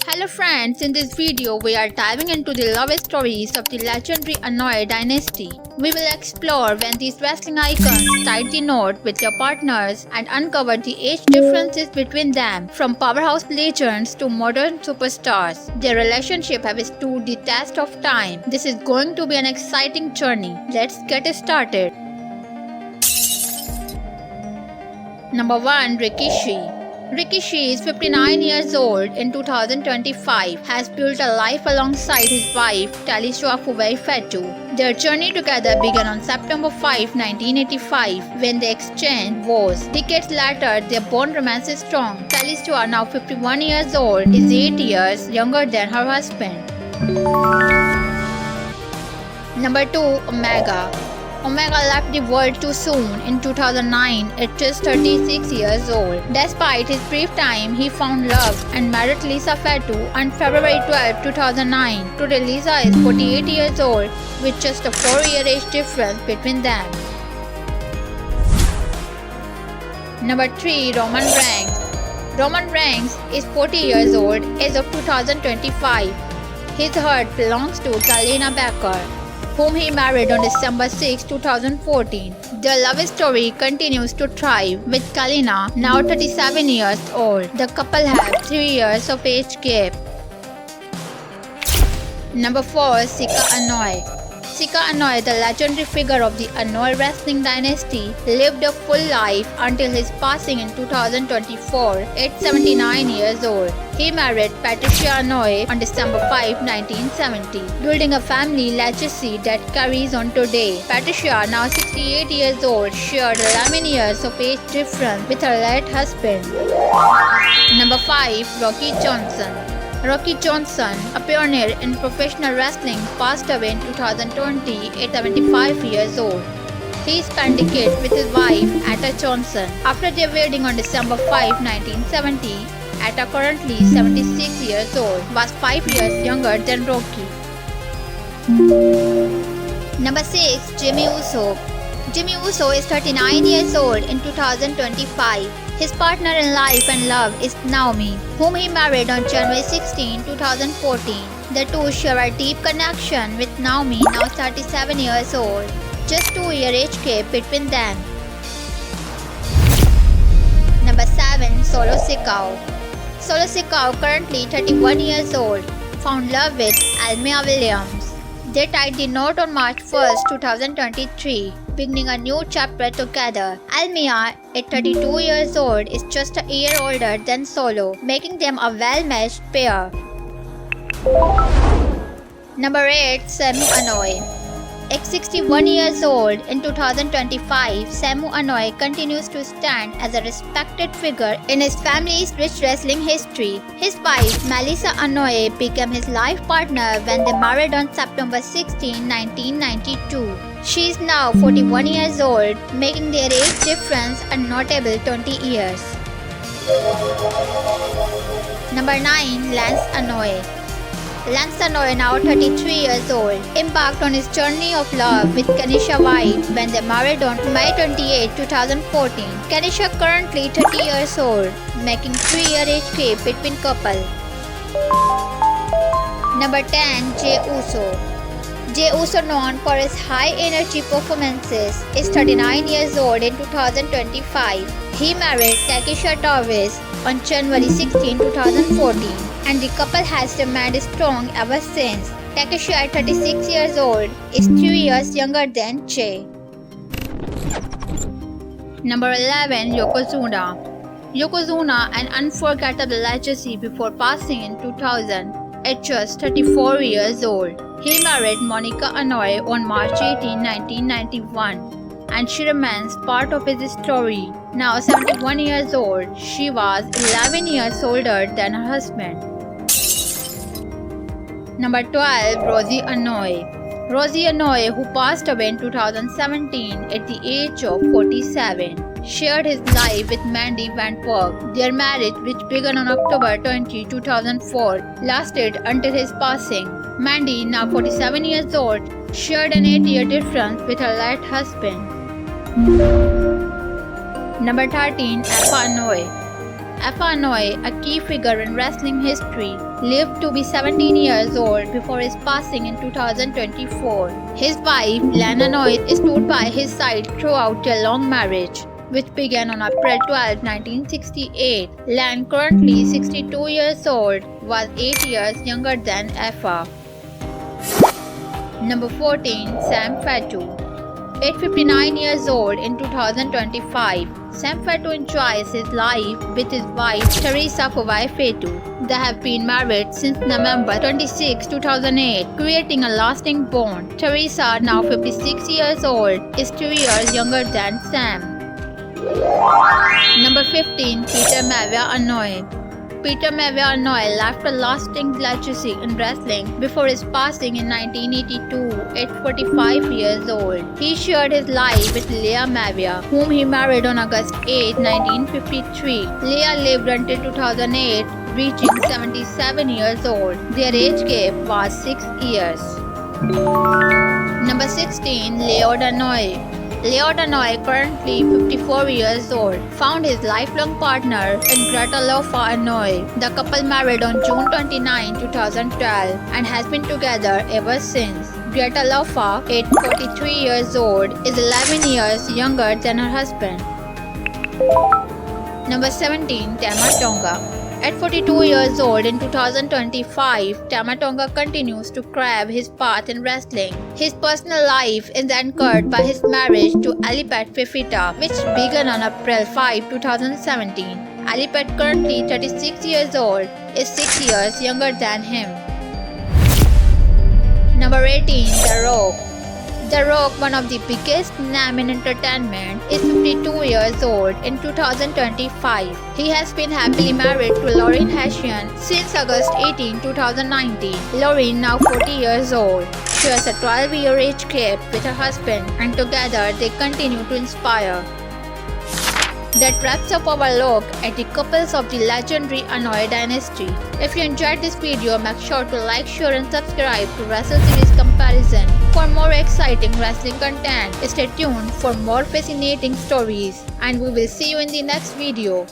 Hello friends, in this video we are diving into the love stories of the legendary Anoa'i dynasty. We will explore when these wrestling icons tied the knot with their partners and uncover the age differences between them. From powerhouse legends to modern superstars, their relationship has stood the test of time. This is going to be an exciting journey. Let's get started. Number 1. Rikishi. Rikishi is 59 years old in 2025, has built a life alongside his wife Talisha Fuwai Fatu. Their journey together began on September 5, 1985 when they exchanged vows. Decades later, their bond remains strong. Talisha, now 51 years old, is 8 years younger than her husband. Number 2. Omega. Omega left the world too soon in 2009 at just 36 years old. Despite his brief time, he found love and married Lisa Fatu on February 12, 2009. Today, Lisa is 48 years old with just a 4-year age difference between them. Number 3. Roman Reigns. Roman Reigns is 40 years old as of 2025. His heart belongs to Kalina Becker, whom he married on December 6, 2014. Their love story continues to thrive, with Kalina now 37 years old. The couple have 3 years of age gap. Number 4. Sika Anoa'i. Sika Anoa'i, the legendary figure of the Anoa'i wrestling dynasty, lived a full life until his passing in 2024 at 79 years old. He married Patricia Anoa'i on December 5, 1970, building a family legacy that carries on today. Patricia, now 68 years old, shared 11 years of age difference with her late husband. Number 5. Rocky Johnson. Rocky Johnson, a pioneer in professional wrestling, passed away in 2020 at 75 years old. He spent decades with his wife, Etta Johnson. After their wedding on December 5, 1970, Etta, currently 76 years old, was 5 years younger than Rocky. Number 6. Jimmy Uso. Jimmy Uso is 39 years old in 2025. His partner in life and love is Naomi, whom he married on January 16, 2014. The two share a deep connection, with Naomi now 37 years old, just 2-year age gap between them. Number 7. Solo Sikoa. Solo Sikoa, currently 31 years old, found love with Almia Williams. They tied the knot on March 1, 2023, beginning a new chapter together. Almia, at 32 years old, is just a year older than Solo, making them a well-matched pair. Number 8. Samu Anoa'i. At 61 years old in 2025, Samu Anoa'i continues to stand as a respected figure in his family's rich wrestling history. His wife, Melissa Anoa'i, became his life partner when they married on September 16, 1992. She is now 41 years old, making their age difference a notable 20 years. Number 9. Lance Anoa'i. Lance Anoa'i, now 33 years old, embarked on his journey of love with Kanisha White when they married on May 28, 2014. Kanisha, currently 30 years old, making 3-year age gap between couple. Number 10. Jey Uso. Jey Uso, known for his high-energy performances, is 39 years old in 2025. He married Takesha Torres on January 16, 2014, and the couple has remained strong ever since. Takesha, at 36 years old, is 3 years younger than Jey. Number 11. Yokozuna. Yokozuna, an unforgettable legacy before passing in 2000 at just 34 years old. He married Monica Anoa'i on March 18, 1991, and she remains part of his story. Now 71 years old, she was 11 years older than her husband. Number 12. Rosie Anoa'i. Rosie Anoa'i, who passed away in 2017 at the age of 47, shared his life with Mandy Wentworth. Their marriage, which began on October 20, 2004, lasted until his passing. Mandy, now 47 years old, shared an 8-year difference with her late husband. Number 13. Afa Anoa'i. Afa Anoa'i, a key figure in wrestling history, lived to be 17 years old before his passing in 2024. His wife, Lana Noyes, stood by his side throughout their long marriage, which began on April 12, 1968. Lan, currently 62 years old, was 8 years younger than Effa. Number 14. Sam Fatu. At 59 years old in 2025, Sam Fatu enjoys his life with his wife Teresa Fawai Fatu. They have been married since November 26, 2008, creating a lasting bond. Teresa, now 56 years old, is 2 years younger than Sam. Number 15. Peter Maivia Anoa'i. Peter Maivia Anoa'i left a lasting legacy in wrestling before his passing in 1982 at 45 years old. He shared his life with Leah Maivia, whom he married on August 8, 1953. Leah lived until 2008, reaching 77 years old. Their age gap was 6 years. Number 16. Leo Anoa'i. Leo Anoa'i, currently 54 years old, found his lifelong partner in Greta Lofa Anoa'i. The couple married on June 29, 2012 and has been together ever since. Greta Lofa, at 43 years old, is 11 years younger than her husband. Number 17. Tama Tonga. At 42 years old in 2025, Tama Tonga continues to carve his path in wrestling. His personal life is anchored by his marriage to Alipet Fifita, which began on April 5, 2017. Alipet, currently 36 years old, is 6 years younger than him. Number 18. The Rock. The Rock, one of the biggest names in entertainment, is 52 years old in 2025. He has been happily married to Lauren Hessian since August 18, 2019. Lauren, now 40 years old, shares a 12-year age gap with her husband, and together they continue to inspire. That wraps up our look at the couples of the legendary Anoa'i dynasty. If you enjoyed this video, make sure to like, share and subscribe to Wrestle Series Comparison. For more exciting wrestling content, stay tuned for more fascinating stories, and we will see you in the next video.